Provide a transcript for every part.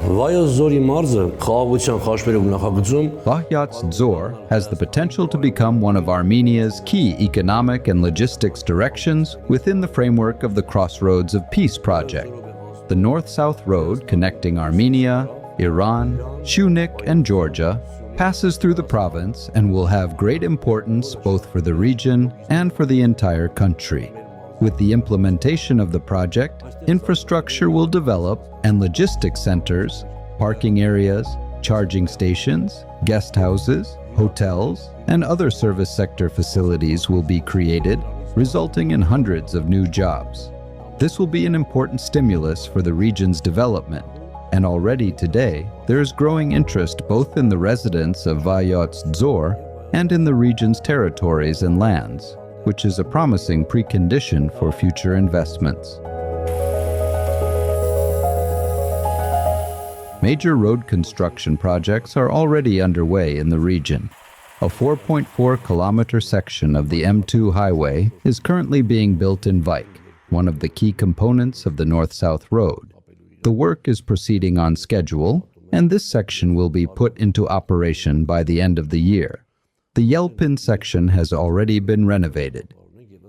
Vayots Dzori մարզը խաղաղության խաչմերուկ նախագծում Vayots Dzor has the potential to become one of Armenia's key economic and logistics directions within the framework of the Crossroads of Peace project. The north-south road connecting Armenia, Iran, Shunik, and Georgia passes through the province and will have great importance both for the region and for the entire country. With the implementation of the project, infrastructure will develop and logistics centers, parking areas, charging stations, guest houses, hotels, and other service sector facilities will be created, resulting in hundreds of new jobs. This will be an important stimulus for the region's development, and already today, there is growing interest both in the residents of Vayots Dzor and in the region's territories and lands, which is a promising precondition for future investments. Major road construction projects are already underway in the region. A 4.4-kilometer section of the M2 highway is currently being built in Vaik, one of the key components of the north-south road. The work is proceeding on schedule, and this section will be put into operation by the end of the year. The Yelpin section has already been renovated.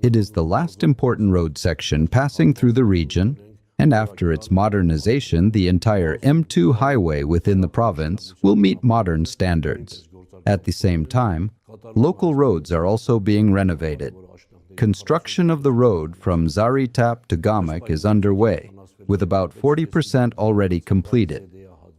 It is the last important road section passing through the region, and after its modernization, the entire M2 highway within the province will meet modern standards. At the same time, local roads are also being renovated. Construction of the road from Zaritap to Gamak is underway, with about 40% already completed.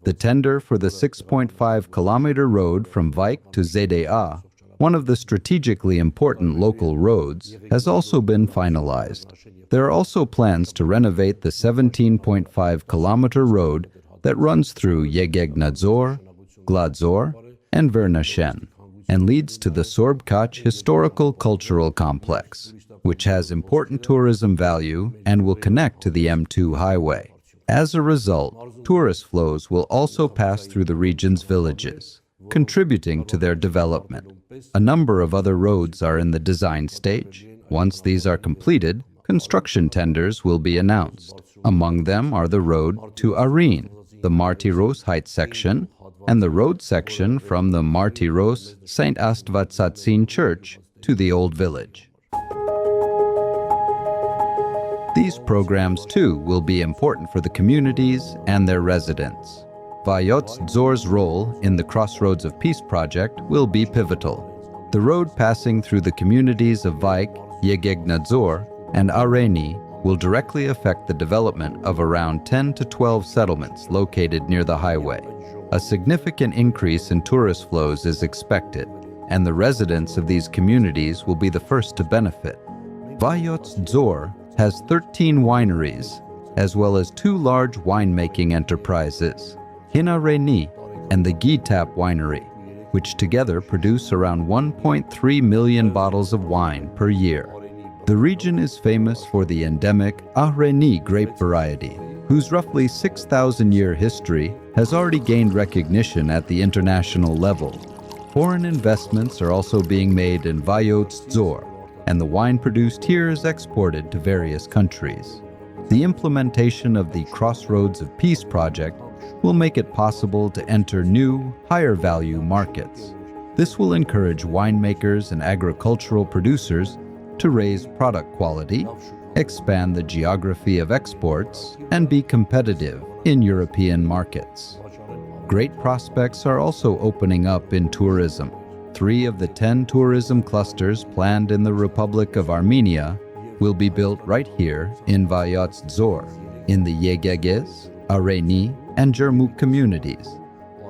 The tender for the 6.5-kilometer road from Vaik to Zda, one of the strategically important local roads, has also been finalized. There are also plans to renovate the 17.5-kilometer road that runs through Yegegna Dzor, Gladzor, and Vernashen, and leads to the Sorbkach Historical Cultural Complex, which has important tourism value and will connect to the M2 highway. As a result, tourist flows will also pass through the region's villages, contributing to their development. A number of other roads are in the design stage. Once these are completed, construction tenders will be announced. Among them are the road to Arin, the Martyros Heights section, and the road section from the Martyros St. Astvatsatsin Church to the Old Village. These programs, too, will be important for the communities and their residents. Vayots Dzor's role in the Crossroads of Peace project will be pivotal. The road passing through the communities of Vaik, Yegegna Dzor, and Areni will directly affect the development of around 10 to 12 settlements located near the highway. A significant increase in tourist flows is expected, and the residents of these communities will be the first to benefit. Vayots Dzor has 13 wineries, as well as 2 large winemaking enterprises, Hinareni and the Gitap Winery, which together produce around 1.3 million bottles of wine per year. The region is famous for the endemic Areni grape variety, whose roughly 6,000-year history has already gained recognition at the international level. Foreign investments are also being made in Vayots Dzor, and the wine produced here is exported to various countries. The implementation of the Crossroads of Peace project will make it possible to enter new, higher-value markets. This will encourage winemakers and agricultural producers to raise product quality, expand the geography of exports, and be competitive in European markets. Great prospects are also opening up in tourism. 3 of the 10 tourism clusters planned in the Republic of Armenia will be built right here in Vayots Dzor, in the Yegeges, Areni, and Jermuk communities.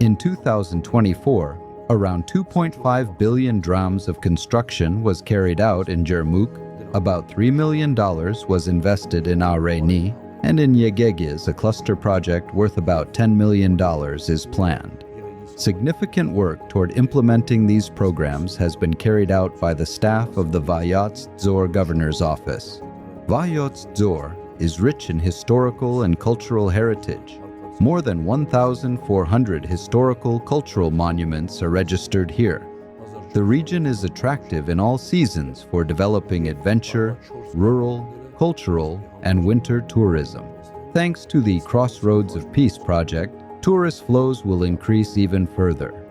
In 2024, around 2.5 billion drams of construction was carried out in Jermuk, about $3 million was invested in Areni, and in Yegeges, a cluster project worth about $10 million is planned. Significant work toward implementing these programs has been carried out by the staff of the Vayots Dzor Governor's Office. Vayots Dzor is rich in historical and cultural heritage. More than 1,400 historical cultural monuments are registered here. The region is attractive in all seasons for developing adventure, rural, cultural, and winter tourism. Thanks to the Crossroads of Peace project, tourist flows will increase even further.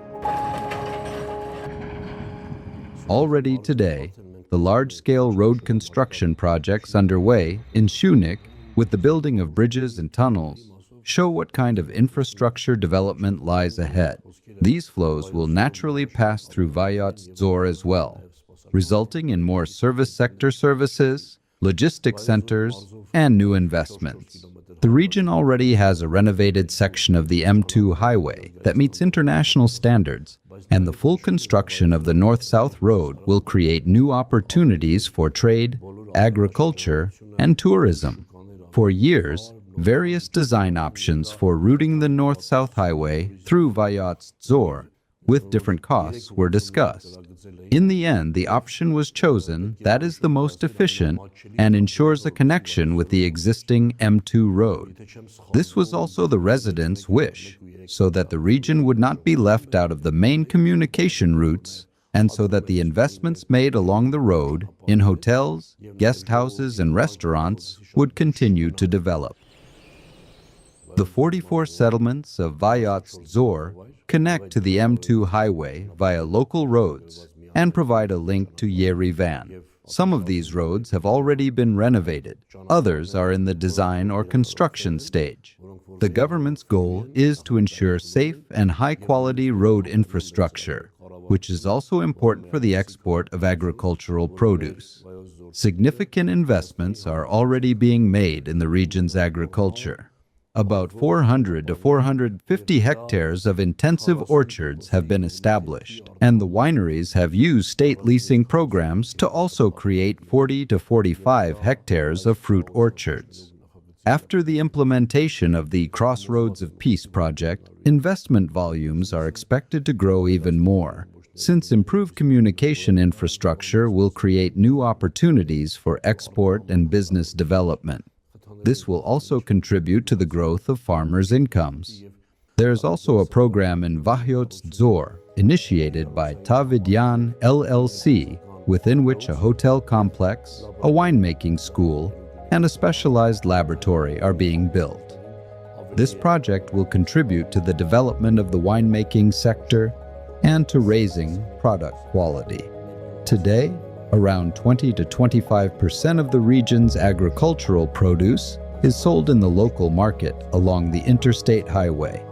Already today, the large-scale road construction projects underway in Shunik, with the building of bridges and tunnels, show what kind of infrastructure development lies ahead. These flows will naturally pass through Vayots Dzor as well, resulting in more service sector services, logistics centers, and new investments. The region already has a renovated section of the M2 highway that meets international standards, and the full construction of the north-south road will create new opportunities for trade, agriculture, and tourism. For years, various design options for routing the north-south highway through Vayots Dzor with different costs were discussed. In the end, the option was chosen that is the most efficient and ensures a connection with the existing M2 road. This was also the residents' wish, so that the region would not be left out of the main communication routes, and so that the investments made along the road in hotels, guest houses, and restaurants would continue to develop. The 44 settlements of Vayots Dzor connect to the M2 highway via local roads and provide a link to Yerevan. Some of these roads have already been renovated. Others are in the design or construction stage. The government's goal is to ensure safe and high-quality road infrastructure, which is also important for the export of agricultural produce. Significant investments are already being made in the region's agriculture. About 400 to 450 hectares of intensive orchards have been established, and the wineries have used state leasing programs to also create 40 to 45 hectares of fruit orchards. After the implementation of the Crossroads of Peace project, investment volumes are expected to grow even more, since improved communication infrastructure will create new opportunities for export and business development. This will also contribute to the growth of farmers' incomes. There is also a program in Vayots Dzor, initiated by Tavidyan LLC, within which a hotel complex, a winemaking school, and a specialized laboratory are being built. This project will contribute to the development of the winemaking sector and to raising product quality. Today, around 20 to 25% of the region's agricultural produce is sold in the local market along the interstate highway.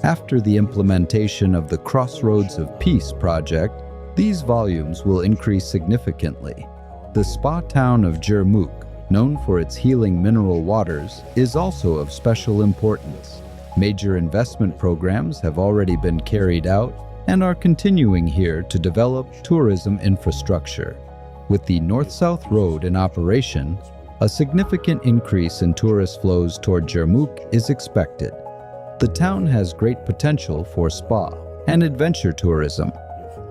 After the implementation of the Crossroads of Peace project, these volumes will increase significantly. The spa town of Jermuk, known for its healing mineral waters, is also of special importance. Major investment programs have already been carried out and are continuing here to develop tourism infrastructure. With the north-south road in operation, a significant increase in tourist flows toward Jermuk is expected. The town has great potential for spa and adventure tourism,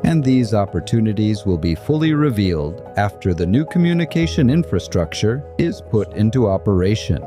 and these opportunities will be fully revealed after the new communication infrastructure is put into operation.